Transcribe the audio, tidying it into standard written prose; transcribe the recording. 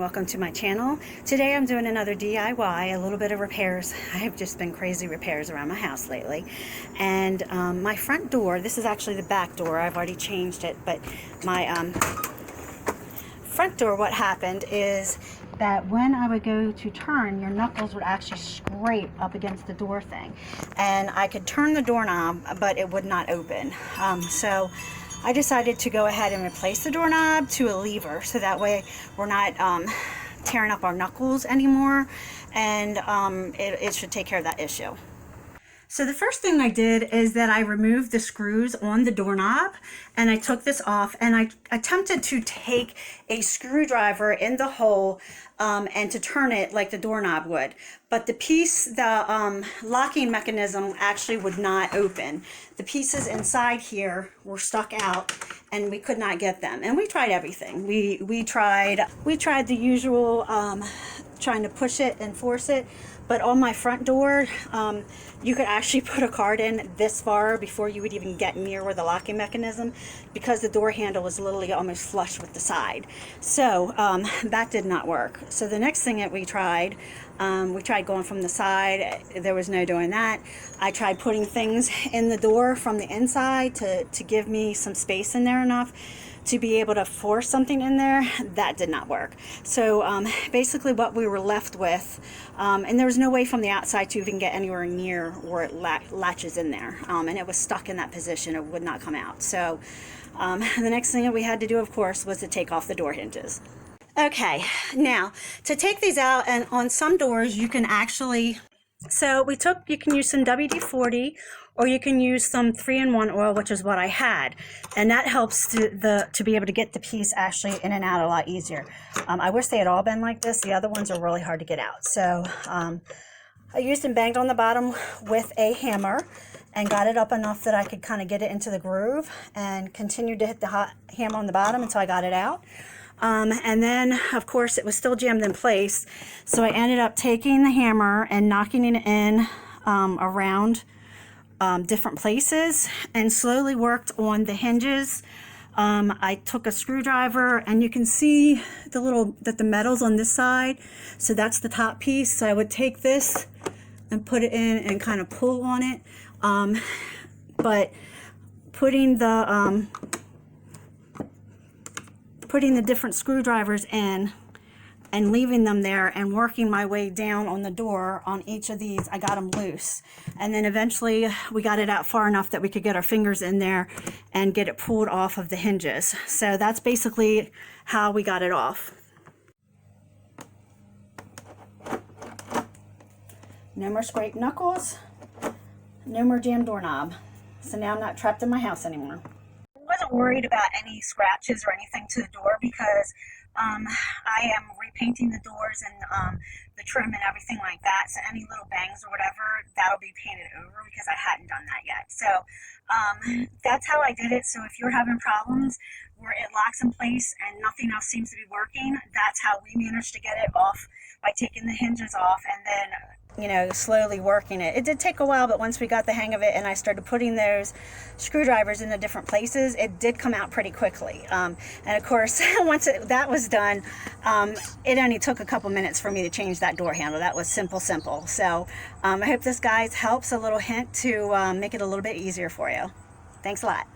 welcome to my channel. Today I'm doing another DIY, a little bit of repairs. I have just been crazy repairs around my house lately. And my front door, this is actually the back door, I've already changed it, but my front door, what happened is that when I would go to turn, your knuckles would actually scrape up against the door thing. And I could turn the doorknob, but it would not open. So I decided to go ahead and replace the doorknob to a lever, so that way we're not tearing up our knuckles anymore, and it should take care of that issue. So the first thing I did is that I removed the screws on the doorknob, and I took this off, and I attempted to take a screwdriver in the hole and to turn it like the doorknob would. But the piece, the locking mechanism actually would not open. The pieces inside here were stuck out, and we could not get them. And we tried everything. We tried the usual trying to push it and force it. But on my front door, you could actually put a card in this far before you would even get near where the locking mechanism, because the door handle was literally almost flush with the side. So that did not work. So the next thing that we tried going from the side. There was no doing that. I tried putting things in the door from the inside to give me some space in there enough to be able to force something in there. That did not work. So basically what we were left with, and there was no way from the outside to even get anywhere near where it latches in there, and it was stuck in that position. It would not come out. So the next thing that we had to do, of course, was to take off the door hinges. Okay, now to take these out, and on some doors you can actually, you can use some WD-40, or you can use some 3-in-1 oil, which is what I had, and that helps to be able to get the piece actually in and out a lot easier. I wish they had all been like this. The other ones are really hard to get out. So I used and banged on the bottom with a hammer and got it up enough that I could kind of get it into the groove, and continued to hit the hot hammer on the bottom until I got it out. And then, of course, it was still jammed in place, so I ended up taking the hammer and knocking it in around different places, and slowly worked on the hinges. I took a screwdriver, and you can see that the metal's on this side, so that's the top piece. So I would take this and put it in and kind of pull on it, but putting the different screwdrivers in and leaving them there and working my way down on the door on each of these, I got them loose. And then eventually we got it out far enough that we could get our fingers in there and get it pulled off of the hinges. So that's basically how we got it off. No more scraped knuckles, no more jammed doorknob. So now I'm not trapped in my house anymore. I wasn't worried about any scratches or anything to the door, because I am repainting the doors and the trim and everything like that, so any little bangs or whatever, that'll be painted over, because I hadn't done that yet. So that's how I did it. So if you're having problems where it locks in place and nothing else seems to be working, that's how we managed to get it off, by taking the hinges off and then slowly working it. It did take a while, but once we got the hang of it and I started putting those screwdrivers in the different places, it did come out pretty quickly. And of course, once that was done, it only took a couple minutes for me to change that door handle. That was simple. So I hope this, guys, helps, a little hint to make it a little bit easier for you. Thanks a lot.